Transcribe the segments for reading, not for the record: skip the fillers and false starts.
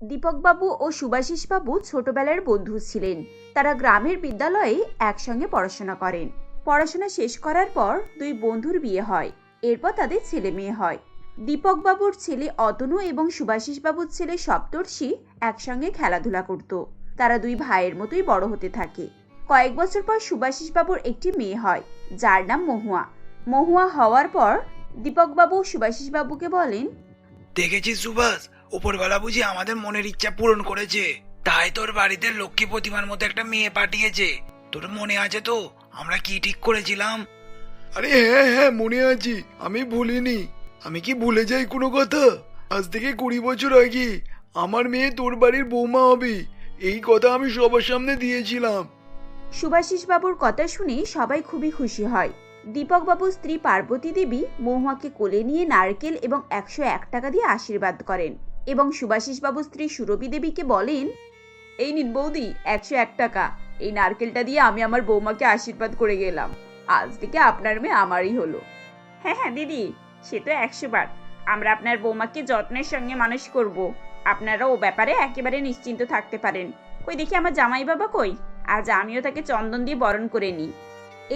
দীপকবাবু ও সুভাষিসবাবু ছোটবেলার বন্ধু ছিলেন। তারা গ্রামের বিদ্যালয়ে একসঙ্গে পড়াশোনা করেন। পড়াশোনা শেষ করার পর দুই বন্ধুর বিয়ে হয়। এরপর তাদের ছেলে মেয়ে হয়। দীপকবাবুর ছেলে অতনু এবং সুভাষিসবাবুর ছেলে সপ্তর্ষি একসঙ্গে খেলাধুলা করত। তারা দুই ভাইয়ের মতোই বড় হতে থাকে। কয়েক বছর পর সুভাষিসবাবুর একটি মেয়ে হয়, যার নাম মহুয়া। মহুয়া হওয়ার পর দীপকবাবু সুভাষিসবাবুকে বলেন, দেখেছিস সুভাষ, উপরবেলা বুঝি আমাদের মনের ইচ্ছা পূরণ করেছে। তাই তোর বাড়িতে লক্ষ্মী প্রতিমার মতো একটা মেয়ে পাঠিয়েছে। তোর মনে আছে তো আমরা কি ঠিক করেছিলাম? আরে হ্যাঁ হ্যাঁ, মনে আছে, আমি ভুলিনি। আমি কি ভুলে যাই কোনো কথা? আজ থেকে 20 বছর আগে আমার মেয়ে তোর বাড়ির বৌমা হবে, এই কথা আমি সবার সামনে দিয়েছিলাম। সুভাষিসবাবুর কথা শুনে সবাই খুবই খুশি হয়। দীপকবাবুর স্ত্রী পার্বতী দেবী মহুয়াকে কোলে নিয়ে নারকেল এবং 101 টাকা দিয়ে আশীর্বাদ করেন এবং সুভাষিসবাবুর স্ত্রী সুরভি দেবীকে বলেন, এই নিন বৌদি, 101 টাকা। এই নারকেলটা দিয়ে আমি আমার বৌমাকে আশীর্বাদ করে গেলাম। আজ থেকে আপনার মেয়ে আমারই হলো। হ্যাঁ হ্যাঁ দিদি, সে তো 100 বার। আমরা আপনার বৌমাকে যত্নের সঙ্গে মানুষ করব। আপনারা ও ব্যাপারে একেবারে নিশ্চিন্ত থাকতে পারেন। কই দেখি আমার জামাই বাবা কই? আজ আমিও তাকে চন্দন দিয়ে বরণ করে নিই।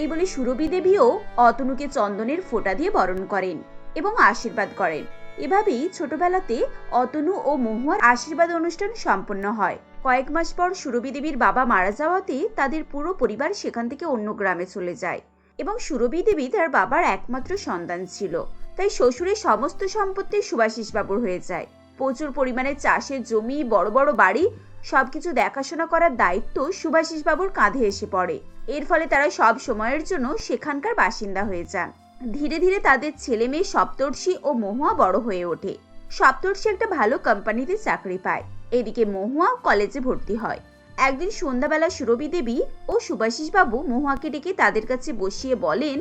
এই বলে সুরভি দেবীও অতনুকে চন্দনের ফোঁটা দিয়ে বরণ করেন এবং আশীর্বাদ করেন। এভাবেই ছোটবেলাতে অতনু ও মহুয়ার আশীর্বাদ অনুষ্ঠান সম্পন্ন হয়। কয়েক মাস পর সুরভি দেবীর বাবা মারা যাওয়াতে তাদের পুরো পরিবার সেখান থেকে অন্য গ্রামে চলে যায় এবং সুরভি দেবী তার বাবার একমাত্র সন্তান ছিল। তাই শ্বশুরের সমস্ত সম্পত্তি সুভাষিসবাবুর হয়ে যায়। প্রচুর পরিমাণে চাষের জমি, বড় বড় বাড়ি, সবকিছু দেখাশোনা করার দায়িত্ব সুভাষিসবাবুর কাঁধে এসে পড়ে। এর ফলে তারা সব সময়ের জন্য সেখানকার বাসিন্দা হয়ে যান। ধীরে ধীরে তাদের ছেলে মেয়ে সপ্তর্ষি ও মহুয়া বড় হয়ে ওঠে। সপ্তর্ষি একটা ভালো কোম্পানিতে চাকরি পায়। এদিকে মহুয়া কলেজে ভর্তি হয়। একদিন সন্ধ্যাবেলা সুরভি দেবী ও সুভাষিসবাবু মহুয়াকে ডেকে তাদের কাছে বসিয়ে বলেন,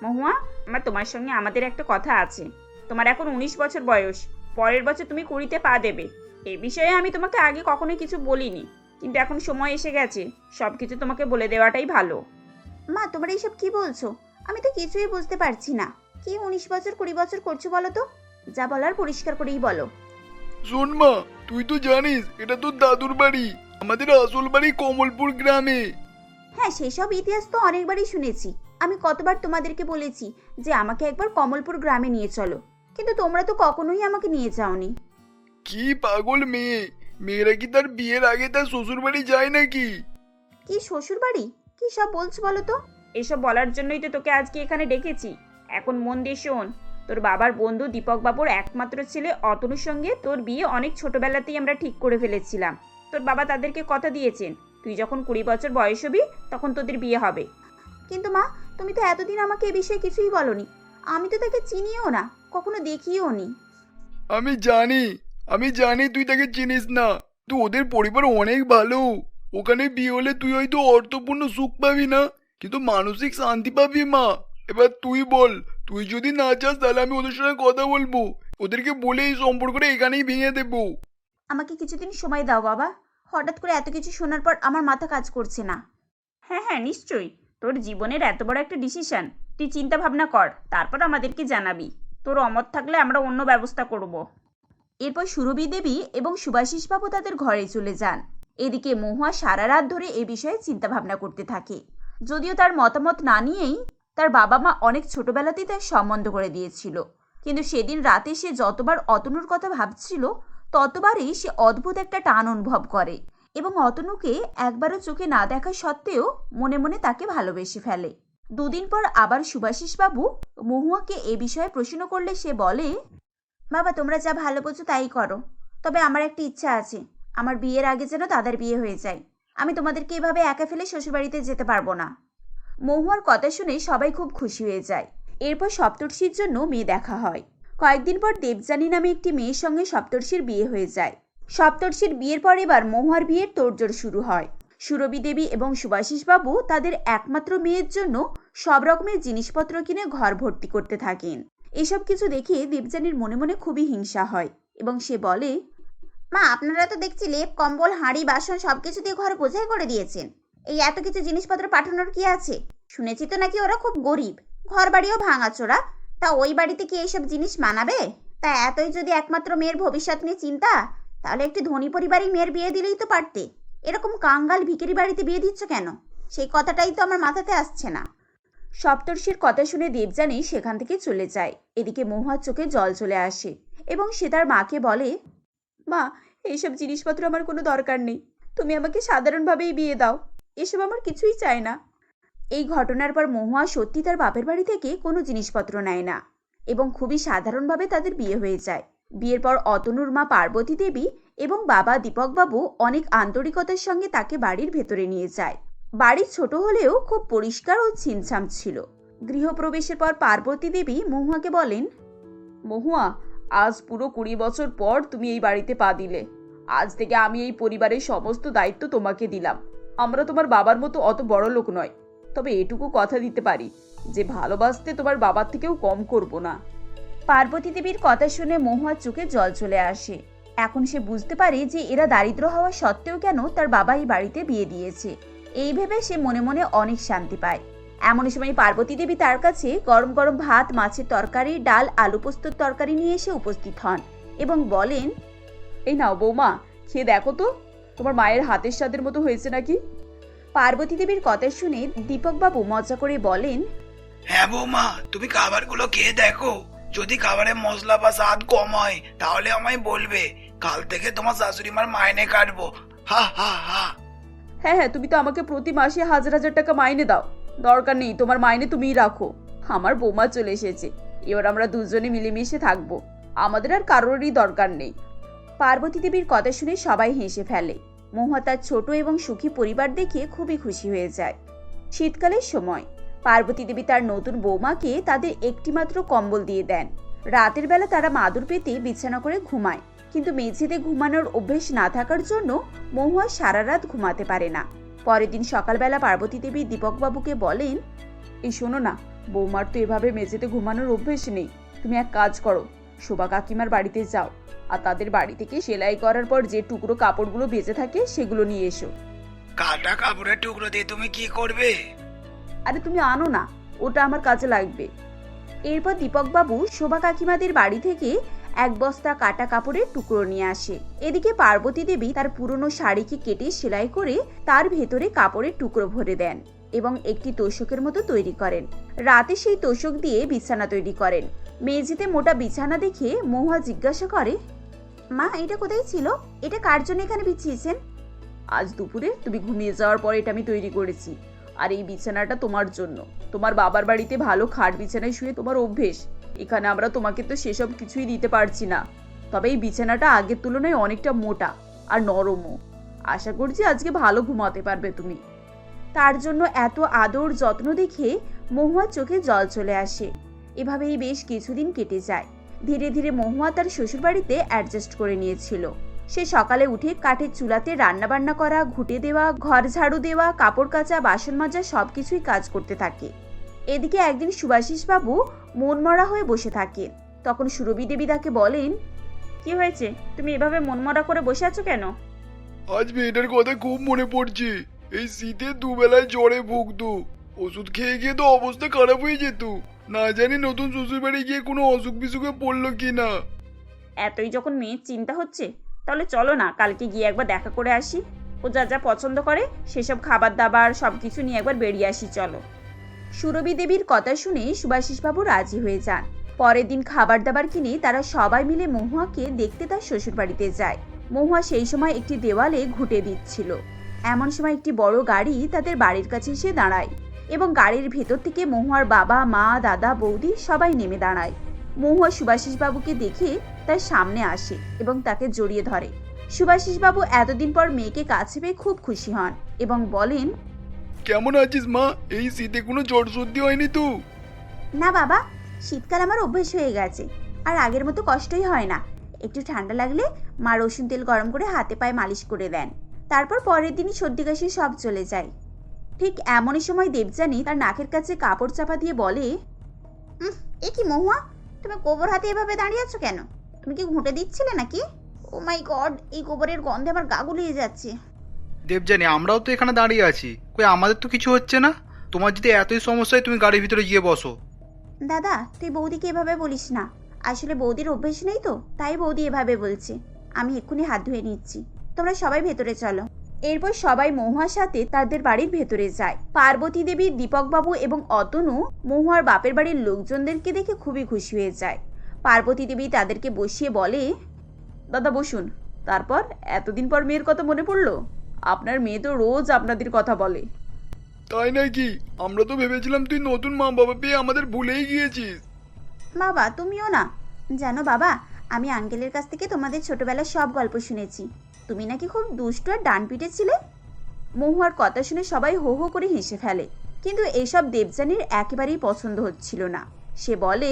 মহুয়া, আমার তোমার সঙ্গে আমাদের একটা কথা আছে। তোমার এখন 19 বছর বয়স। পরের বছর তুমি 20-তে পা দেবে। এ বিষয়ে আমি তোমাকে আগে কখনোই কিছু বলিনি, কিন্তু এখন সময় এসে গেছে। সবকিছু তোমাকে বলে দেওয়াটাই ভালো। মা, তোমরা এইসব কি বলছো? আমি তো কিছুই বুঝতে পারছি না। কি 19 বছর 20 বছর করছো বলো তো? যা বলার পরিষ্কার করেই বলো। শোন মা, তুই তো জানিস এটা তোর দাদুর বাড়ি। আমাদের আসল বাড়ি কমলপুর গ্রামে। হ্যাঁ, সেসব ইতিহাস তো অনেকবারই শুনেছি। আমি কতবার তোমাদেরকে বলেছি যে আমাকে একবার কমলপুর গ্রামে নিয়ে চলো, কিন্তু তোমরা তো কখনোই আমাকে নিয়ে যাওনি। কি পাগল মেয়ে! মেয়েরা কি তার বিয়ের আগে তার শ্বশুর বাড়ি যায় নাকি? কি শ্বশুর বাড়ি? কি সব বলছো বলো তো? এসব বলার জন্যই তো তোকে আজকে এখানে ডেকেছি। এখন মন দিয়ে শোন। তোর বাবার বন্ধু দীপক বাবুর একমাত্র ছেলে অতনুর সঙ্গে তোর বিয়ে অনেক ছোটবেলাতেই আমরা ঠিক করে ফেলেছিলাম। তোর বাবা তাদেরকে কথা দিয়েছেন, তুই যখন 20 বছর বয়স হবি তখন তোদের বিয়ে হবে। কিন্তু মা, তুমি তো এতদিন আমাকে এ বিষয়ে কিছুই বলনি। আমি তো তাকে চিনিও না, কখনো দেখিও নি। আমি জানি, আমি জানি তুই তাকে চিনিস না। তুই ওদের পরিবার অনেক ভালো। ওখানে বিয়ে হলে তুই হয়তো অর্থপূর্ণ সুখ পাবি না, কিন্তু মানসিক শান্তি পাবি মা। এবার তুই বল, তুই যদি না চাস তাহলে আমি ওদের সঙ্গে কথা বলবো। ওদেরকে বলে এই সম্পর্কটা এখানেই ভেঙে দেবো। আমাকে কিছুদিন সময় দাও বাবা। হঠাৎ করে এত কিছু শোনার পর আমার মাথা কাজ করছে না। হ্যাঁ হ্যাঁ, নিশ্চয়ই। তোর জীবনের এত বড় একটা ডিসিশন, তুই চিন্তা ভাবনা কর, তারপর আমাদেরকে জানাবি। তোর অমত থাকলে আমরা অন্য ব্যবস্থা করব। এরপর সুরভি দেবী এবং সুভাষিসবাবু তাদের ঘরে চলে যান। এদিকে মহুয়া সারা রাত ধরে এ বিষয়ে চিন্তা ভাবনা করতে থাকে। যদিও তার মতামত না নিয়েই তার বাবা মা অনেক ছোটবেলাতেই তার সম্বন্ধ করে দিয়েছিল, কিন্তু সেদিন রাতে সে যতবার অতনুর কথা ভাবছিল ততবারই সে অদ্ভুত একটা টান অনুভব করে এবং অতনুকে একবারও চোখে না দেখা সত্ত্বেও মনে মনে তাকে ভালোবেসে ফেলে। দুদিন পর আবার সুভাষিসবাবু মহুয়াকে এ বিষয়ে প্রশ্ন করলে সে বলে, বাবা, তোমরা যা ভালো বোঝো তাই করো। তবে আমার একটা ইচ্ছা আছে, আমার বিয়ের আগে যেন দাদার বিয়ে হয়ে যায়। আমি তোমাদেরকে এভাবে একা ফেলে শ্বশুরবাড়িতে যেতে পারবো না। মহুয়ার কথা শুনে সবাই খুব খুশি হয়ে যায়। এরপর সপ্তর্ষির জন্য মেয়ে দেখা হয়। কয়েকদিন পর দেবযানী নামে একটি মেয়ের সঙ্গে সপ্তর্ষির বিয়ে হয়ে যায়। সপ্তর্ষির বিয়ের পর এবার মহুয়ার বিয়ের তোড়জোড় শুরু হয়। সুরভি দেবী এবং সুভাষিসবাবু তাদের একমাত্র মেয়ের জন্য সব রকমের জিনিসপত্র কিনে ঘর ভর্তি করতে থাকেন। এসব কিছু দেখে দেবযানীর মনে মনে খুবই হিংসা হয় এবং সে বলে, মা, আপনারা তো দেখছি লেপ কম্বল হাঁড়ি বাসন সবকিছু দিয়ে ঘর বোঝাই করে দিয়েছেন। এই এত কিছু জিনিসপত্র পাঠানোর কি আছে? শুনেছি তো নাকি ওরা খুব গরিব, ঘর বাড়িও ভাঙাচোরা। তা ওই বাড়িতে কি এইসব জিনিস মানাবে? তা এতই যদি একমাত্র মেয়ের ভবিষ্যৎ নিয়ে চিন্তা, তাহলে একটি ধনী পরিবারের মেয়ের বিয়ে দিলেই তো পারতে। এরকম কাঙ্গাল ভিখারি বাড়িতে বিয়ে দিচ্ছ কেন? সেই কথাটাই তো আমার মাথাতে আসছে না। সপ্তর্ষির কথা শুনে দেবযানী সেখান থেকে চলে যায়। এদিকে মহুয়ার চোখে জল চলে আসে এবং সে তার মাকে বলে, মা, এইসব জিনিসপত্র আমার কোনো দরকার নেই। তুমি আমাকে সাধারণভাবেই বিয়ে দাও। এসব আমার কিছুই চাই না। এই ঘটনার পর মহুয়া সত্যি তার বাপের বাড়ি থেকে কোনো জিনিসপত্র নেয় না এবং খুবই সাধারণভাবে তাদের বিয়ে হয়ে যায়। বিয়ের পর অতনুর মা পার্বতী দেবী এবং বাবা দীপকবাবু অনেক আন্তরিকতার সঙ্গে তাকে বাড়ির ভেতরে নিয়ে যায়। বাড়ি ছোট হলেও খুব পরিষ্কার ও ছিমছাম ছিল। গৃহপ্রবেশের পর পার্বতী দেবী মহুয়াকে বলেন, মহুয়া, আজ পুরো 20 বছর পর তুমি এই বাড়িতে পা দিলে। আজ থেকে আমি এই পরিবারের সমস্ত দায়িত্ব তোমাকে দিলাম। আমরা তোমার বাবার মতো অত বড় লোক নয়, তবে এটুকু কথা দিতে পারি যে ভালোবাসতে তোমার বাবার থেকেও কম করব না। পার্বতী দেবীর কথা শুনে মহুয়ার চোখে জল চলে আসে। এখন সে বুঝতে পারে যে এরা দারিদ্র হওয়া সত্ত্বেও কেন তার বাবা এই বাড়িতে বিয়ে দিয়েছে। এই ভেবে সে মনে মনে অনেক শান্তি পায়। এমন সময় পার্বতী দেবী তার কাছে গরম গরম ভাত, মাছের তরকারি, ডাল, আলু পোস্তর তরকারি নিয়ে এসে উপস্থিত হন এবং বলেন, এই নাও বৌমা, খেয়ে দেখো তো তোমার মায়ের হাতের স্বাদের মতো হয়েছে নাকি। পার্বতী দেবীর কথা শুনে দীপকবাবু মজা করে বলেন, হ্যাঁ বৌমা, তুমি খাবারগুলো খেয়ে দেখো। যদি খাবারের মশলা বা স্বাদ কম হয় তাহলে আমায় বলবে। কাল থেকে তোমার শাশুড়ি মার মাইনে কাটবো। হা হা হা। হ্যাঁ হ্যাঁ, তুমি তো আমাকে প্রতি মাসে 1000 টাকা মাইনে দাও। দরকার নেই, তোমার মাইনে তুমিই রাখো। আমার বৌমা চলে এসেছে, এবার আমরা দুজনে মিলেমিশে থাকবো। আমাদের আর কারোরই দরকার নেই। পার্বতী দেবীর কথা শুনে সবাই হেসে ফেলে। মহুয়া তার ছোট এবং সুখী পরিবার দেখে খুবই খুশি হয়ে যায়। শীতকালের সময় পার্বতী দেবী তার নতুন বৌমাকে তাদের একটিমাত্র কম্বল দিয়ে দেন। রাতের বেলা তারা মাদুর পেতে বিছানা করে ঘুমায়, কিন্তু মেঝেতে ঘুমানোর অভ্যেস না থাকার জন্য মহুয়া সারা রাত ঘুমাতে পারে না। পরের দিন সকালবেলা পার্বতী দেবী দীপকবাবুকে বলেন, এই শোনো না, বৌমার তো এভাবে মেঝেতে ঘুমানোর অভ্যেস নেই। তুমি এক কাজ করো, শোভা কাকিমার বাড়িতে যাও আর তাদের বাড়ি থেকে সেলাই করার পর যে টুকরো কাপড়গুলো বেঁচে থাকে সেগুলো নিয়ে এসো। কাটা কাপড়ের টুকরো দিয়ে তুমি কি করবে? আরে তুমি আনো না, ওটা আমার কাজে লাগবে। এরপর দীপকবাবু শোভা কাকিমাদের বাড়ি থেকে 1 বস্তা কাটা কাপড়ের টুকরো নিয়ে আসে। এদিকে পার্বতী দেবী তার পুরনো শাড়িকে কেটে সেলাই করে তার ভেতরে কাপড়ের টুকরো ভরে দেন এবং একটি তোষকের মতো তৈরি করেন। রাতে সেই তোষক দিয়ে বিছানা তৈরি করেন। মেঝেতে মোটা বিছানা দেখে মহুয়া জিজ্ঞাসা করে, মা, এটা কোথায় ছিল? এটা কার জন্য এখানে বিছিয়েছেন? আজ দুপুরে তুমি ঘুমিয়ে যাওয়ার পর এটা আমি তৈরি করেছি। আর এই বিছানাটা তোমার জন্য। তোমার বাবার বাড়িতে ভালো খাট বিছানায় শুয়ে তোমার অভ্যেস। এখানে আমরা তোমাকে তো সেসব কিছুই দিতে পারছি না। তবে এই বিছানাটা আগের তুলনায় অনেকটা মোটা আর নরমও। আশা করছি আজকে ভালো ঘুমাতে পারবে তুমি। তার জন্য এত আদর যত্ন দেখে মহুয়ার চোখে জল চলে আসে। এভাবেই বেশ কিছুদিন কেটে যায়। ধীরে ধীরে মহুয়া তার শ্বশুরবাড়িতে অ্যাডজাস্ট করে নিয়েছিল। সে সকালে উঠে কাঠের চুলাতে রান্নাবান্না করা, ঘুঁটে দেওয়া, ঘর ঝাড়ু দেওয়া, কাপড় কাচা, বাসন মাজা সবকিছুই কাজ করতে থাকে। এদিকে একদিন সুভাষিস বাবু মনমরা হয়ে বসে থাকে। তখন সুরভি দেবী তাকে বলেন, কি হয়েছে, তুমি এভাবে মনমরা করে বসে আছো কেন? আজ মেয়েটার কথা খুব মনে পড়ছে। এই শীতে দুবেলায় জ্বরে ভুগতো। ওষুধ খেয়ে গিয়ে তো অবস্থা খারাপ হয়ে যেত। না জানি নতুন শ্বশুর বাড়ি গিয়ে কোনো অসুখ বিসুখে পড়লো কিনা। এতই যখন মেয়ের চিন্তা হচ্ছে, তাহলে চলো না কালকে গিয়ে একবার দেখা করে আসি। ও যা যা পছন্দ করে সেসব খাবার দাবার সবকিছু নিয়ে একবার বেরিয়ে আসি, চলো। সুরভি দেবীর কথা শুনে সুভাষিসবাবু রাজি হয়ে যান। পরের দিন খাবার দাবার কিনে তারা সবাই মিলে মহুয়াকে দেখতে তার শ্বশুর বাড়িতে যায়। মহুয়া সেই সময় একটি দেওয়ালে ঘুঁটে দিচ্ছিল। এমন সময় একটি বড় গাড়ি তাদের বাড়ির কাছে এসে দাঁড়ায় এবং গাড়ির ভেতর থেকে মহুয়ার বাবা, মা, দাদা, বৌদি সবাই নেমে দাঁড়ায়। মহুয়া সুভাষিসবাবুকে দেখে তার সামনে আসে এবং তাকে জড়িয়ে ধরে। সুভাষিসবাবু এতদিন পর মেয়েকে কাছে পেয়ে খুব খুশি হন এবং বলেন, কেমন আছিস মা? এই শীতে কোনো জ্বর সর্দি হয়নি তো? না বাবা, শীতকাল আমার অভ্যেস হয়ে গেছে, আর আগের মতো কষ্টই হয় না। একটু ঠান্ডা লাগলে মা রসুন তেল গরম করে হাতে পায়ে মালিশ করে দেন। তারপর পরের দিনই সর্দি কাশি সব চলে যায়। ঠিক এমনই সময় দেবযানী তার নাকের কাছে কাপড় চাপা দিয়ে বলে, এ কি মহুয়া, তুমি গোবর হাতে এভাবে দাঁড়িয়ে আছো কেন? তুমি কি ঘুঁটে দিচ্ছিলে নাকি? ও মাই গড, এই গোবরের গন্ধে আমার গা গুলিয়ে যাচ্ছে। দেবযানী, আমরাও তো এখানে দাঁড়িয়ে আছি, কই আমাদের তো কিছু হচ্ছে না। তোমার যদি এতই সমস্যা হয় তুমি গাড়ির ভিতরে গিয়ে বসো। দাদা, তুই বৌদিকে এভাবে বলিস না। আসলে বৌদির অভ্যেস নেই তো, তাই বৌদি এভাবে বলছে। আমি এক্ষুনি হাত ধুয়ে নিচ্ছি, তোমরা সবাই ভেতরে চলো। এরপর সবাই মহুয়ার সাথে তাদের বাড়ির ভেতরে যায়। পার্বতী দেবী, দীপকবাবু এবং অতনু মহুয়ার বাপের বাড়ির লোকজনদেরকে দেখে খুবই খুশি হয়ে যায়। পার্বতী দেবী তাদেরকে বসিয়ে বলে, দাদা বসুন। তারপর এতদিন পর মেয়ের কথা মনে পড়লো? আপনার মেয়ে তো রোজ আপনাদের কথা বলে। তাই নাকি? আমরা তো ভেবেছিলাম তুই নতুন মা বাবা পেয়ে আমাদের ভুলেই গিয়েছিস। বাবা তুমিও না। জানো বাবা, আমি আঙ্কেলের কাছ থেকে তোমাদের ছোটবেলার সব গল্প শুনেছি। তুমি নাকি খুব দুষ্ট আর ডান পিটে ছিলে। মহুয়ার কথা শুনে সবাই হো হো করে হেসে ফেলে, কিন্তু এসব দেবযানীর একেবারেই পছন্দ হচ্ছিল না। সে বলে,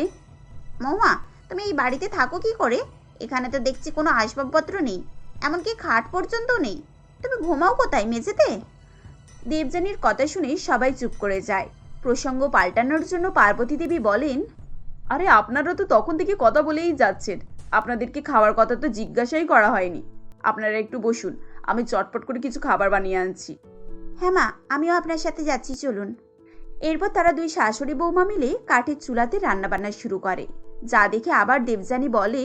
মহুয়া, তুমি এই বাড়িতে থাকো কি করে? এখানে তো দেখছি কোনো আসবাবপত্র নেই, এমনকি খাট পর্যন্ত নেই। তুমি ঘুমাও কোথায়, মেঝেতে? দেবযানীর কথা শুনে সবাই চুপ করে যায়। প্রসঙ্গ পাল্টানোর জন্য পার্বতী দেবী বলেন, আরে আপনারা তো তখন থেকে কথা বলেই যাচ্ছেন, আপনাদেরকে খাওয়ার কথা তো জিজ্ঞাসাই করা হয়নি। আপনারা একটু বসুন, আমি চটপট করে কিছু খাবার বানিয়ে আনছি। হ্যাঁ মা, আমিও আপনার সাথে যাচ্ছি, চলুন। এরপর তারা দুই শাশুড়ি বৌমা মিলে কাঠের চুলাতে রান্নাবান্না শুরু করে। যা দেখে আবার দেবযানী বলে,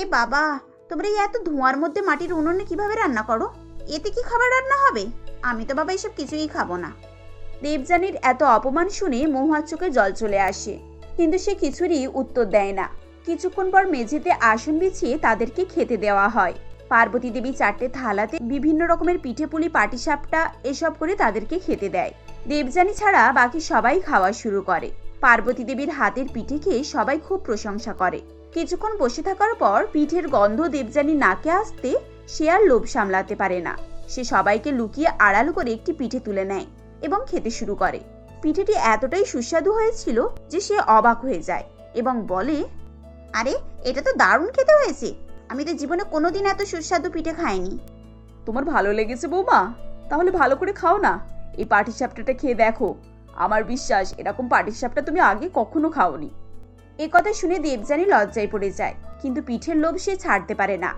এ বাবা, তোমরা এই এত ধোঁয়ার মধ্যে মাটির উনুনে কিভাবে রান্না করো? এতে কি খাবার রান্না হবে? আমি তো বাবা এসব কিছুই খাবো না। দেবযানীর এত অপমান শুনে মহুয়ার চোখে জল চলে আসে, কিন্তু সে কিছুরই উত্তর দেয় না। কিছুক্ষণ পর মেঝেতে আসন বিছিয়ে তাদেরকে খেতে দেওয়া হয়। পার্বতী দেবী 4টে থালাতে বিভিন্ন রকমের পিঠে পুলি, পাটিসাপটা এসব করে তাদেরকে খেতে দেয়। দেবযানী ছাড়া বাকি সবাই খাওয়া শুরু করে। পার্বতী দেবীর হাতের পিঠে খেয়ে সবাই খুব প্রশংসা করে। কিছুক্ষণ বসে থাকার পর পিঠের গন্ধ দেবযানী নাকে আসতে সে আর লোভ সামলাতে পারে না। সে সবাইকে লুকিয়ে আড়াল করে একটি পিঠে তুলে নেয় এবং খেতে শুরু করে। পিঠেটি এতটাই সুস্বাদু হয়েছিল যে সে অবাক হয়ে যায় এবং বলে, আরে, এটা তো দারুণ খেতে হয়েছে। আমি তো জীবনে কোনোদিন এত সুস্বাদু পিঠে খাইনি। তোমার ভালো লেগেছে বৌমা? তাহলে ভালো করে খাও না। এই পাটিসাপটাটা খেয়ে দেখো, আমার বিশ্বাস এরকম পাটিসাপটা তুমি আগে কখনো খাওনি। এ কথা শুনে দেবযানী লজ্জায় পড়ে যায়, কিন্তু পিঠের লোভ সে ছাড়তে পারে না।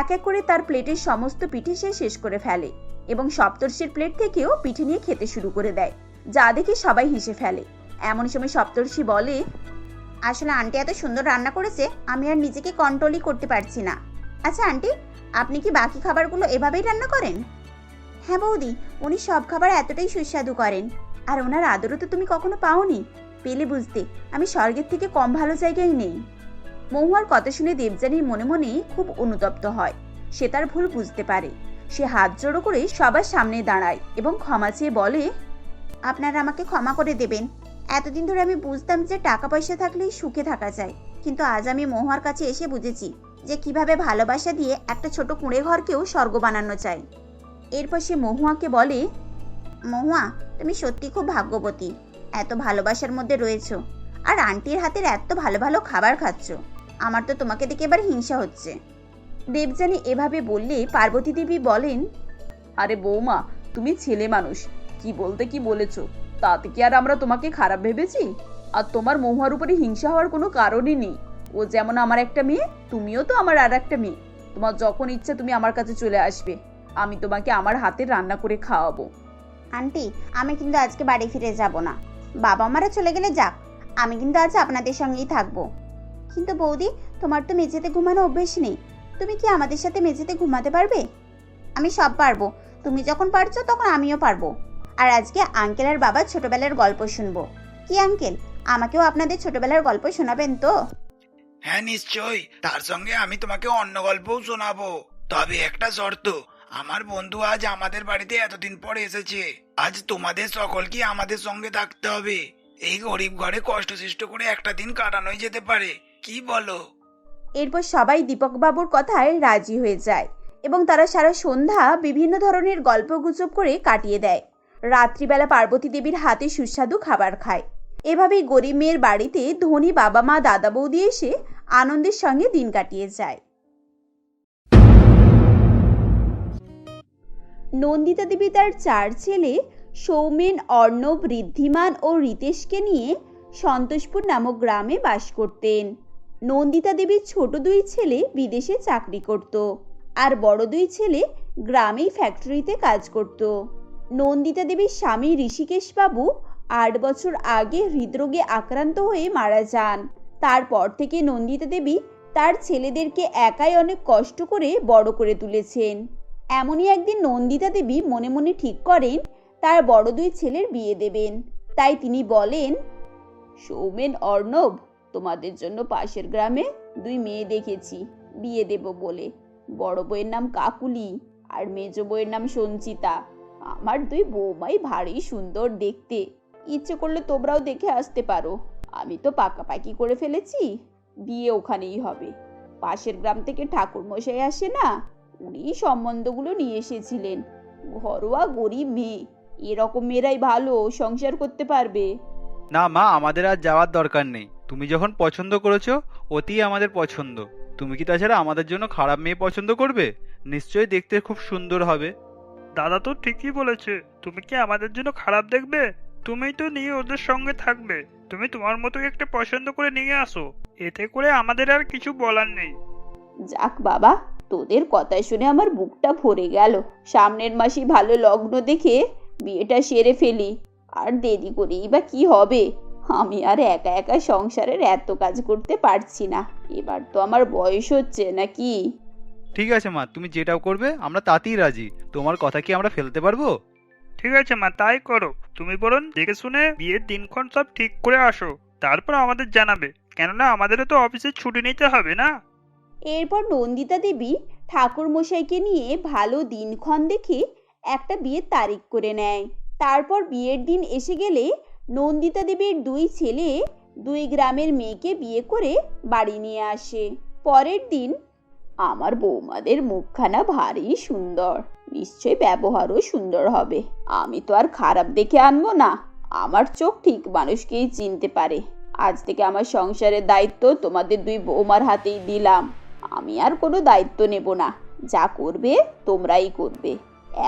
এক এক করে তার প্লেটের সমস্ত পিঠে সে শেষ করে ফেলে এবং সপ্তর্ষির প্লেট থেকেও পিঠে নিয়ে খেতে শুরু করে দেয়, যা দেখে সবাই হেসে ফেলে। এমন সময় সপ্তর্ষি বলে, আসলে আন্টি এত সুন্দর রান্না করেছে, আমি আর নিজেকে কন্ট্রোলই করতে পারছি না। আচ্ছা আন্টি, আপনি কি বাকি খাবারগুলো এভাবেই রান্না করেন? হ্যাঁ বৌদি, উনি সব খাবার এতটাই সুস্বাদু করেন, আর ওনার আদরও তো তুমি কখনো পাওনি। পেলে বুঝতে, আমি স্বর্গের থেকে কম ভালো জায়গায় নেই। মহুয়ার কথা শুনে দেবযানীর মনে মনে খুব অনুতপ্ত হয়। সে তার ভুল বুঝতে পারে। সে হাত জোড়ো করে সবার সামনে দাঁড়ায় এবং ক্ষমা চেয়ে বলে, আপনারা আমাকে ক্ষমা করে দেবেন। এতদিন ধরে আমি বুঝতাম যে টাকা পয়সা থাকলেই সুখে থাকা যায়, কিন্তু আজ আমি মহুয়ার কাছে এসে বুঝেছি যে কিভাবে ভালোবাসা দিয়ে একটা ছোট কুঁড়ে ঘরকেও স্বর্গ বানানো যায়। এরপর সে মহুয়াকে বলে, মহুয়া, তুমি সত্যি খুব ভাগ্যবতী। এত ভালোবাসার মধ্যে রয়েছো, আর আন্টির হাতের এত ভালো ভালো খাবার খাচ্ছ। আমার তো তোমাকে দেখে এবার হিংসা হচ্ছে। দেবযানী এভাবে বললে পার্বতী দেবী বলেন, আরে বৌমা, তুমি ছেলে মানুষ, কি বলতে কি বলেছো, তাতে কি আর আমরা তোমাকে খারাপ ভেবেছি? আর তোমার মহুয়ার উপরে হিংসা হওয়ার কোনো কারণই নেই। ও যেমন আমার একটা মেয়ে, তুমিও তো আমার আর একটা মেয়ে। তোমার যখন ইচ্ছা তুমি আমার কাছে চলে আসবে, আমি তোমাকে আমার হাতে রান্না করে খাওয়াবো। আন্টি, আমি কিন্তু আজকে বাড়ি ফিরে যাব না। বাবা মারা চলে গেলে যাক, আমি কিন্তু আজ আপনাদের সঙ্গেই থাকবো। কিন্তু বৌদি, তোমার তো মেঝেতে ঘুমানো অভ্যেস নেই, তুমি কি আমাদের সাথে মেঝেতে ঘুমাতে পারবে? আমি সব পারবো, তুমি যখন পারছো তখন আমিও পারবো। আর আজকে আঙ্কেল আর বাবার ছোটবেলার গল্প শুনবো। কি আঙ্কেল, আমাকেও আপনাদের ছোটবেলার গল্প শোনাবেন তো? হ্যাঁ নিশ্চয়ই, তার সঙ্গে আমি তোমাকে অন্য গল্পও শোনাবো। তবে একটা শর্ত, আমার বন্ধু আজ আমাদের বাড়িতে এতদিন পর এসেছে। আজ তোমাদের সকলকে আমাদের সঙ্গে থাকতে হবে। এই গরিব ঘরে কষ্ট সৃষ্ট করে একটা দিন কাটানোই যেতে পারে, কি বলো? এরপর সবাই দীপকবাবুর কথায় রাজি হয়ে যায় এবং তারা সারা সন্ধ্যা বিভিন্ন ধরনের গল্পগুজব করে কাটিয়ে দেয়। রাত্রিবেলা পার্বতী দেবীর হাতে সুস্বাদু খাবার খায়। এভাবেই গরিব মেয়ের বাড়িতে ধনী বাবা মা দাদা বৌদি এসে আনন্দের সঙ্গে দিন কাটিয়ে যায়। নন্দিতা দেবী তার 4 ছেলে সৌমেন, অর্ণব, ঋদ্ধিমান ও রিতেশকে নিয়ে সন্তোষপুর নামক গ্রামে বাস করতেন। নন্দিতা দেবীর ছোট 2 ছেলে বিদেশে চাকরি করত, আর বড় 2 ছেলে গ্রামেই ফ্যাক্টরিতে কাজ করত। নন্দিতা দেবীর স্বামী ঋষিকেশ বাবু 8 বছর আগে হৃদরোগে আক্রান্ত হয়ে মারা যান। তারপর থেকে নন্দিতা দেবী তার ছেলেদেরকে একাই অনেক কষ্ট করে বড় করে তুলেছেন। এমনই একদিন নন্দিতা দেবী মনে মনে ঠিক করেন তার বড় দুই ছেলের বিয়ে দেবেন। তাই তিনি বলেন, সৌমেন, অর্ণব, তোমাদের জন্য পাশের গ্রামে দুই মেয়ে দেখেছি বিয়ে দেব বলে। বড় বউয়ের নাম কাকুলি আর মেজ বউয়ের নাম সঞ্চিতা। আমার দুই বৌমাই ভারী সুন্দর দেখতে। ইচ্ছে করলে তোমরাও দেখে আসতে পারো। আমি তো পাকাপাকি করে ফেলেছি, বিয়ে ওখানেই হবে। পাশের গ্রাম থেকে ঠাকুর মশাই আসে না, উনি সম্বন্ধগুলো নিয়ে এসেছিলেন। ঘরোয়া গরিব মেয়ে, এরকম মেয়েরাই ভালো সংসার করতে পারবে। না মা, আমাদের আর যাওয়ার দরকার নেই। তুমি যখন পছন্দ করেছো, অতি আমাদের পছন্দ। তুমি কি তাছাড়া আমাদের জন্য খারাপ মেয়ে পছন্দ করবে? নিশ্চয়ই দেখতে খুব সুন্দর হবে। দাদা তো ঠিকই বলেছে, তুমি কি আমাদের জন্য খারাপ দেখবে? তুমিই তো নিয়ে ওদের সঙ্গে থাকবে। তুমি তোমার মতো একটা পছন্দ করে নিয়ে আসো, এতে করে আমাদের আর কিছু বলার নেই। যাক বাবা, তোদের কথা শুনে আমার বুকটা ভরে গেল। সামনের মাসে ভালো লগ্ন দেখে বিয়েটা সেরে ফেলি। আর দেরি করেই বা কি হবে? আমি আর একা একা সংসারের এত কাজ করতে পারছি না। এবার তো আমার বয়স হচ্ছে নাকি। ঠিক আছে মা, তুমি যেটাও করবে আমরা তাতেই রাজি। তোমার কথা কি আমরা ফেলতে পারবো? ঠিক আছে মা, তাই করো। তুমি বরং দেখে শুনে বিয়ের দিনক্ষণ সব ঠিক করে আসো, তারপর আমাদের জানাবে, কেননা আমাদেরও তো অফিসে ছুটি নিতে হবে না। এরপর নন্দিতা দেবী ঠাকুর মশাইকে নিয়ে ভালো দিনক্ষণ দেখে একটা বিয়ের তারিখ করে নেয়। তারপর বিয়ের দিন এসে গেলে নন্দিতা দেবীর দুই ছেলে দুই গ্রামের মেয়েকে বিয়ে করে বাড়ি নিয়ে আসে। পরের দিন, আমার বৌমাদের মুখখানা ভারী সুন্দর, নিশ্চয় ব্যবহারও সুন্দর হবে। আমি তো আর খারাপ দেখে আনবো না। আমার চোখ ঠিক মানুষকেই চিনতে পারে। আজ থেকে আমার সংসারের দায়িত্ব তোমাদের দুই বৌমার হাতেই দিলাম। আমি আর কোনো দায়িত্ব নেব না। যা করবে তোমরাই করবে।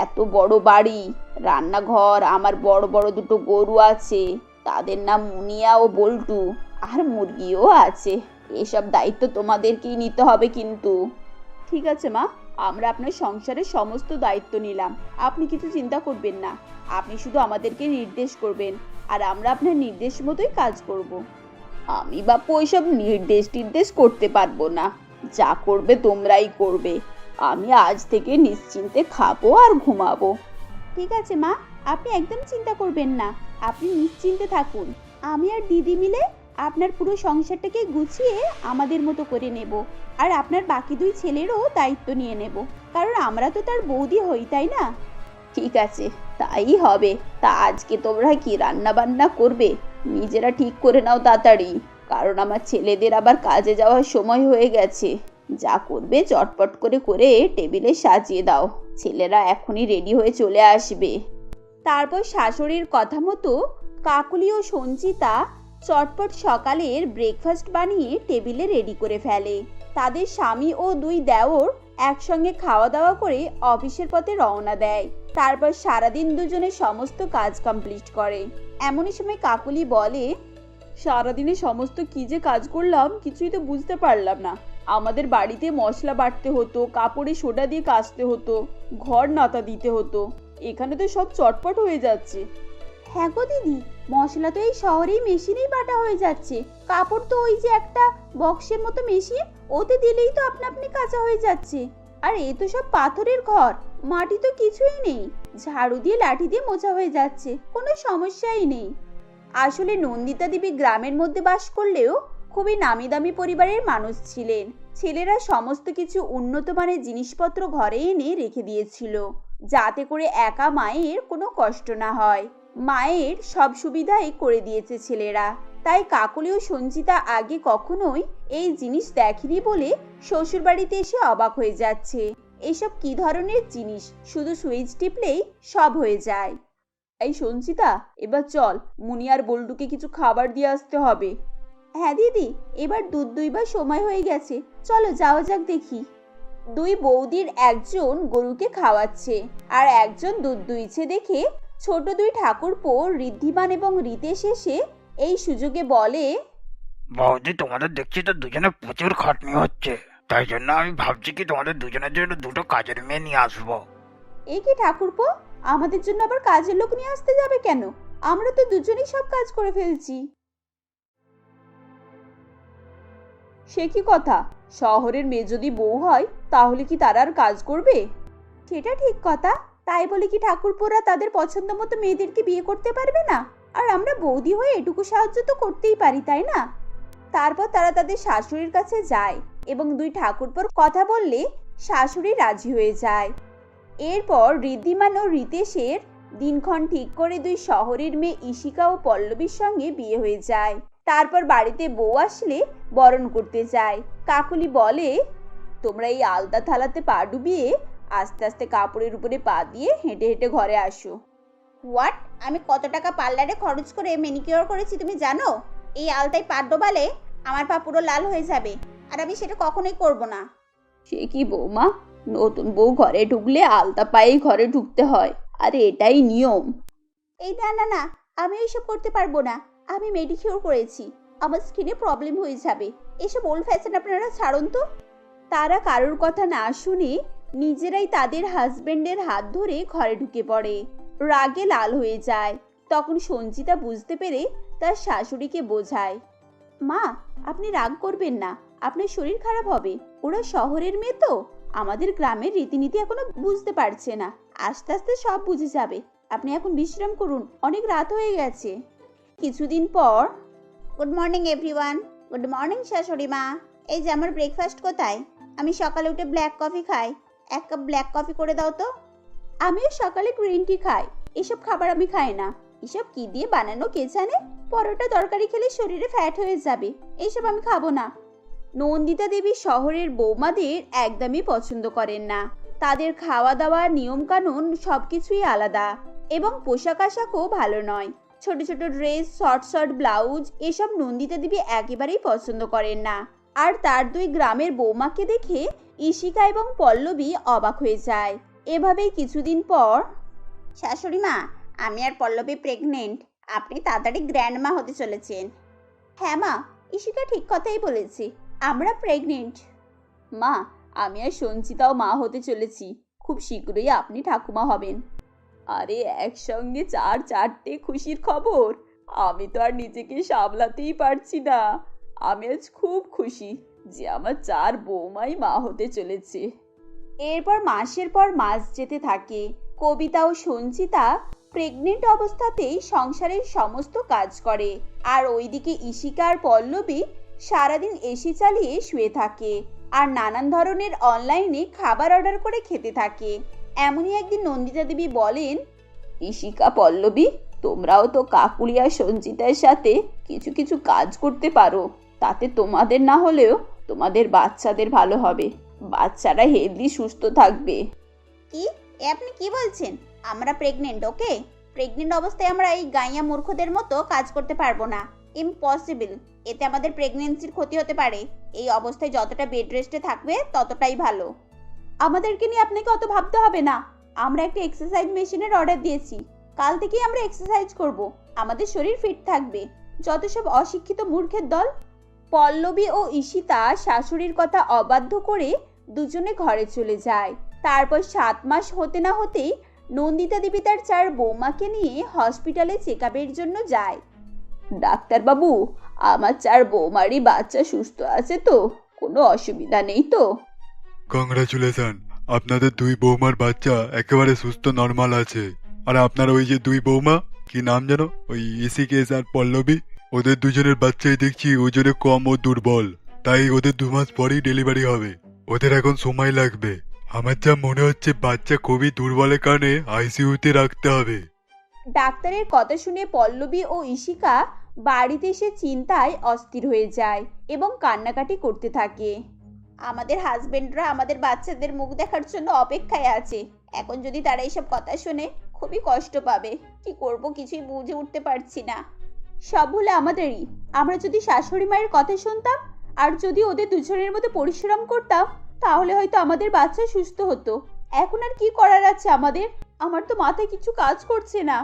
এত বড় বাড়ি, রান্নাঘর, আমার বড় বড় দুটো গরু আছে, তাদের নাম মুনিয়া ও বল্টু, আর মুরগিও আছে। এসব দায়িত্ব তোমাদেরকেই নিতে হবে কিন্তু। ঠিক আছে মা, আমরা আপনার সংসারের সমস্ত দায়িত্ব নিলাম। আপনি কিছু চিন্তা করবেন না। আপনি শুধু আমাদেরকে নির্দেশ করবেন, আর আমরা আপনার নির্দেশ মতোই কাজ করব। আমি বাপু ওইসব নির্দেশ করতে পারবো না। যা করবে তোমরাই করবে। আমি আজ থেকে নিশ্চিন্তে খাবো আর ঘুমাবো। ঠিক আছে মা, আপনি একদম চিন্তা করবেন না। আপনি নিশ্চিন্তে থাকুন। আমি আর দিদি মিলে আপনার পুরো সংসারটাকে গুছিয়ে আমাদের মতো করে নেব। আর আপনার বাকি দুই ছেলেরও দায়িত্ব নিয়ে নেব, কারণ আমরা তো তার বৌদি হই, তাই না? ঠিক আছে, তাই হবে। তা আজকে তোমরা কি রান্না বান্না করবে? নিজেরা ঠিক করে নাও তাড়াতাড়ি, কারণ আমার ছেলেদের আবার কাজে যাওয়ার সময় হয়ে গেছে। যা করবে চটপট করে করে টেবিলে সাজিয়ে দাও। ছেলেরা এখনই রেডি হয়ে চলে আসবে। তারপর শাশুড়ির কথা মতো কাকুলি ও সঞ্চিতা চটপট সকালের ব্রেকফাস্ট বানিয়ে টেবিলে রেডি করে ফেলে। তাদের স্বামী ও দুই দেওর একসঙ্গে খাওয়া দাওয়া করে অফিসের পথে রওনা দেয়। তারপর সারাদিন দুজনে সমস্ত কাজ কমপ্লিট করে। এমনই সময় কাকুলি বলে, সারাদিনে সমস্ত কি যে কাজ করলাম কিছুই তো বুঝতে পারলাম না। আমাদের বাড়িতে মশলা বাটতে হতো, কাপড়ে সোডা দিয়ে কাচতে হতো, ঘর নাতা দিতে হতো। এখানে তো সব চটপট হয়ে যাচ্ছে। হ্যাঁ গো দিদি, মশলা তো এই শহরেই মেশিনেই বাটা হয়ে যাচ্ছে। কাপড় তো ওই যে একটা বক্সের মতো মেশিন, ওতে দিলেই তো আপনা আপনি কাঁচা হয়ে যাচ্ছে। আর এ তো সব পাথরের ঘর, মাটি তো কিছুই নেই। ঝাড়ু দিয়ে লাঠি দিয়ে মোছা হয়ে যাচ্ছে, কোনো সমস্যাই নেই। আসলে নন্দিতা দেবী গ্রামের মধ্যে বাস করলেও খুবই নামি দামি পরিবারের মানুষ ছিলেন। ছেলেরা সমস্ত কিছু উন্নত মানের জিনিসপত্র ঘরে এনে রেখে দিয়েছিল, যাতে করে একা মায়ের কোনো কষ্ট না হয়। মায়ের সব সুবিধাই করে দিয়েছে ছেলেরা। তাই কাকলি ও সঞ্চিতা আগে কখনোই এই জিনিস দেখেনি বলে শ্বশুরবাড়িতে এসে অবাক হয়ে যাচ্ছে। এসব কি ধরনের জিনিস, শুধু সুইচ টিপলেই সব হয়ে যায়। এই সঞ্চিতা, এবার চল, মুনিয়ার বল্টুকে কিছু খাবার দিয়ে আসতে হবে। হ্যাঁ দিদি, এবার দুধ দুইবার সময় হয়ে গেছে, চলো যাওয়া যাক দেখি। দুই বৌদির একজন গরুকে খাওয়াচ্ছে আর একজন দুধ দুইছে দেখে ছোট দুই ঠাকুরপো ঋদ্ধিমান এবং রিতেশ এসে এই সুযোগে বলে, বৌদি, তোমাদের দেখছি তো দুজনে প্রচুর খাটনি হচ্ছে, তাই জন্য আমি ভাবছি কি তোমাদের দুজনের জন্য দুটো কাজের মেয়ে নিয়ে আসবো। এই কি ঠাকুরপো, আমাদের জন্য আবার কাজের লোক নিয়ে আসতে যাবে কেন? আমরা তো দুজনেই সব কাজ করে ফেলছি। সে কি কথা, শহরের মেয়ে যদি বউ হয় তাহলে কি তারা আর কাজ করবে? সেটা ঠিক কথা, তাই বলে কি ঠাকুরপোরা তাদের পছন্দ মতো মেয়েদেরকে বিয়ে করতে পারবে না? আর আমরা বৌদি হয়ে এটুকু সাহায্য তো করতেই পারি, তাই না? তারপর তারা তাদের শাশুড়ির কাছে যায় এবং দুই ঠাকুরপোর কথা বললে শাশুড়ি রাজি হয়ে যায়। এরপর ঋদ্ধিমান ও রিতেশের দিনক্ষণ ঠিক করে দুই শহরের মেয়ে ঈশিকা ও পল্লবীর সঙ্গে বিয়ে হয়ে যায়। তারপর বাড়িতে বউ আসলে বরণ করতে যায়। কাকুলি বলে, তোমরা এই আলতা থালাতে পা ডুবিয়ে আস্তে আস্তে কাপড়ের উপরে পা দিয়ে হেঁটে হেঁটে ঘরে আসো। হোয়াট? আমি কত টাকা পার্লারে খরচ করে ম্যানিকিওর করেছি তুমি জানো? এই আলতায় পা ডোবালে আমার পা পুরো লাল হয়ে যাবে, আর আমি সেটা কখনোই করব না। সে কি বৌমা, নতুন বউ ঘরে ঢুকলে আলতা পায়েই ঘরে ঢুকতে হয়, আর এটাই নিয়ম। এই না না না, আমি এইসব করতে পারবো না। আমি মেডিকিওর করেছি, আমার স্কিনে প্রবলেম হয়ে যাবে। এসব ওল্ড ফ্যাশন আপনারা ছাড়ুন তো। তারা কারোর কথা না শুনে নিজেরাই তাদের হাজবেন্ডের হাত ধরে ঘরে ঢুকে পড়ে। রাগে লাল হয়ে যায়। তখন সঞ্চিতা বুঝতে পেরে তার শাশুড়িকে বোঝায়, মা, আপনি রাগ করবেন না, আপনার শরীর খারাপ হবে। ওরা শহরের মেয়ে তো, আমাদের গ্রামের রীতিনীতি এখনো বুঝতে পারছে না, আস্তে আস্তে সব বুঝে যাবে। আপনি এখন বিশ্রাম করুন, অনেক রাত হয়ে গেছে। কিছুদিন পর, good morning everyone. Good morning শাশুড়ি মা। এই যে আমার ব্রেকফাস্ট কোথায়? আমি সকালে উঠে ব্ল্যাক কফি খাই, 1 কাপ ব্ল্যাক কফি করে দাও তো। আমিও সকালে গ্রিন টি খাই। এসব খাবার আমি খাই না। এসব কি দিয়ে বানানো কে জানে? পরোটা তরকারি খেলে শরীরে ফ্যাট হয়ে যাবে, এসব আমি খাবো না। নন্দিতা দেবী শহরের বৌমাদের একদমই পছন্দ করেন না। তাদের খাওয়া দাওয়া, নিয়ম কানুন সবকিছুই আলাদা, এবং পোশাক আশাকও ভালো নয়। ছোট ছোট ড্রেস, শর্ট শর্ট ব্লাউজ, এসব নন্দিতা দেবী একেবারেই পছন্দ করেন না। আর তার দুই গ্রামের বৌমাকে দেখে ঈশিকা এবং পল্লবী অবাক হয়ে যায়। এভাবেই কিছুদিন পর, শাশুড়ি মা, আমি আর পল্লবী প্রেগনেন্ট। আপনি তাড়াতাড়ি গ্র্যান্ড মা হতে চলেছেন। হ্যাঁ মা, ঈশিকা ঠিক কথাই বলেছে, আমরা প্রেগনেন্ট। মা, আমি আর সঞ্চিতাও মা হতে চলেছি। খুব শীঘ্রই আপনি ঠাকুমা হবেন। আরে একসঙ্গে 4-4টে খুশির খবর! আমি তো আর নিজেকে সামলাতেই পারছি না। আমি আজ খুব খুশি যে আমার 4 বৌমাই মা হতে চলেছে। এরপর মাসের পর মাস যেতে থাকে। কবিতা ও সঞ্চিতা প্রেগনেন্ট অবস্থাতেই সংসারের সমস্ত কাজ করে, আর ওইদিকে ঈশিকা আর পল্লবী সারাদিন এসি চালিয়ে শুয়ে থাকে আর নানান ধরনের অনলাইনে খাবার অর্ডার করে খেতে থাকে। এমনই একদিন নন্দিতা দেবী বলেন, ঈশিকা, পল্লবী, তোমরাও তো কাকুলি আর সঞ্চিতার সাথে কিছু কিছু কাজ করতে পারো। তাতে তোমাদের না হলেও তোমাদের বাচ্চাদের ভালো হবে। বাচ্চারা হেলদি, সুস্থ থাকবে। কি? এ আপনি কি বলছেন? আমরা প্রেগনেন্ট, ওকে? প্রেগনেন্ট অবস্থায় আমরা এই গাইয়া মূর্খদের মতো কাজ করতে পারবো না। ইম্পসিবল। এতে আমাদের প্রেগনেন্সির ক্ষতি হতে পারে। এই অবস্থায় যতটা বেড রেস্টে থাকবে ততটাই ভালো। আমাদেরকে নিয়ে আপনাকে অত ভাবতে হবে না। আমরা একটা এক্সারসাইজ মেশিনের অর্ডার দিয়েছি। কাল থেকেই আমরা এক্সারসাইজ করব। আমাদের শরীর ফিট থাকবে। যত সব অশিক্ষিত মূর্খের দল। পল্লবী ও ঈশিতা শাশুড়ির কথা অবাধ্য করে দুজনে ঘরে চলে যায়। তারপর 7 মাস হতে না হতেই নন্দিতা দেবী তার 4 বৌমাকে নিয়ে হসপিটালে চেকআপের জন্য যায়। ডাক্তারবাবু, আমার 4 বৌমারই বাচ্চা সুস্থ আছে তো? কোনো অসুবিধা নেই তো? কংগ্রাচুলেশন, আপনাদের 2 বৌমার বাচ্চা একেবারে সুস্থ নর্মাল আছে। আর আপনার ওই যে 2 বৌমা, কি নাম যেন, ওই ইসিকেশ আর পল্লবী, ওদের দুজনের বাচ্চাই দেখছি ওজনে কম ও দুর্বল। তাই ওদের 2 মাস পরেই ডেলিভারি হবে। ওদের এখন সময় লাগবে। আমার যা মনে হচ্ছে বাচ্চা খুবই দুর্বলের কারণে আইসিইউতে রাখতে হবে। ডাক্তারের কথা শুনে পল্লবী ও ঈশিকা বাড়িতে এসে চিন্তায় অস্থির হয়ে যায় এবং কান্নাকাটি করতে থাকে। আমাদের হাজবেন্ডরা আমাদের বাচ্চাদের মুখ দেখার জন্য অপেক্ষায় আছে। এখন যদি তারা এইসব কথা শুনে খুবই কষ্ট পাবে। কি করব কিছুই বুঝে উঠতে পারছি না। সব ভুলে আমাদেরই। আমরা যদি শাশুড়ি মায়ের কথা শুনতাম আর যদি ওদের দুজনের মধ্যে পরিশ্রম করতাম, তাহলে হয়তো আমাদের বাচ্চা সুস্থ হতো। এখন আর কি করার আছে আমাদের? আমার তো মাথায় কিছু কাজ করছে না।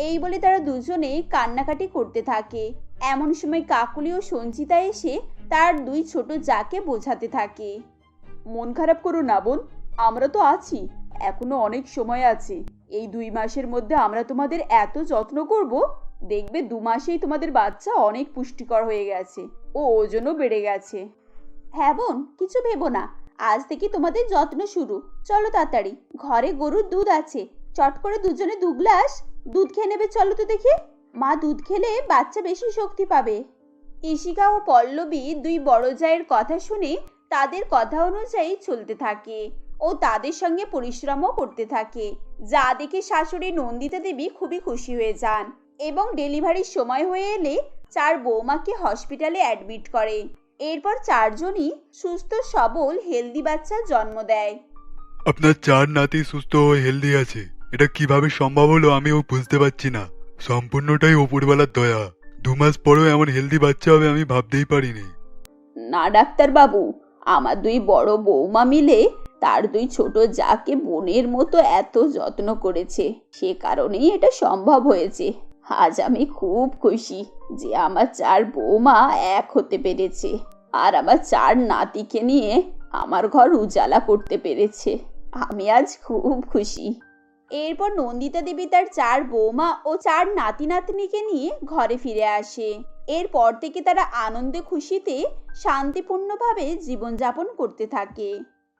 এই বলে তারা দুজনে কান্নাকাটি করতে থাকে। এমন সময় কাকুলি ও সঞ্চিতা এসে তার 2 ছোট জাকে বোঝাতে থাকে। মন খারাপ করো না বোন, আমরা তো আছি, এখনো অনেক সময় আছে। এই 2 মাসের মধ্যে আমরা তোমাদের এত যত্ন করব, দেখবে 2 মাসেই তোমাদের বাচ্চা অনেক পুষ্টিকর হয়ে গেছে ও ওজনও বেড়ে গেছে। হ্যাঁ বোন, কিছু ভেবো না, আজ থেকে তোমাদের যত্ন শুরু। চলো তাড়াতাড়ি, ঘরে গরুর দুধ আছে, চট করে দুজনে 2 গ্লাস দুধ খেয়ে নেবে, চলো তো দেখি। মা, দুধ খেলে বাচ্চা বেশি শক্তি পাবে। ঈশিকা ও পল্লবী 2 বড় জায়ের কথা শুনে তাদের কথা অনুযায়ী চলতে থাকে ও তাদের সঙ্গে পরিশ্রমও করতে থাকে, যা দেখে শাশুড়ি নন্দিতা দেবী খুবই খুশি হয়ে যান এবং ডেলিভারির সময় হয়ে এলে 4 বৌমাকে হসপিটালে অ্যাডমিট করে। এরপর 4 জনই সুস্থ সবল হেলদি বাচ্চার জন্ম দেয়। আপনার 4 নাতি সুস্থ ও হেলদি আছে, এটা কিভাবে সম্ভব হলো আমিও বুঝতে পারছি না। সম্পূর্ণটাই ওপরওয়ালার দয়া। 2 মাস পরেও এমন হেলদি বাচ্চা হবে আমি ভাবতেই পারিনি। না ডাক্তার বাবু, আমার 2 বড় বৌমা মিলে তার 2 ছোট যাকে বোনের মতো এত যত্ন করেছে, সে কারণেই এটা সম্ভব হয়েছে। আজ আমি খুব খুশি যে আমার 4 বৌমা এক হতে পেরেছে আর আমার 4 নাতিকে নিয়ে আমার ঘর উজালা করতে পেরেছে। আমি আজ খুব খুশি। এরপর নন্দিতা দেবী তার 4 বৌমা ও 4 নাতি নাতনিকে নিয়ে ঘরে ফিরে আসে। এরপর থেকে তারা আনন্দে খুশিতে শান্তিপূর্ণভাবে জীবনযাপন করতে থাকে।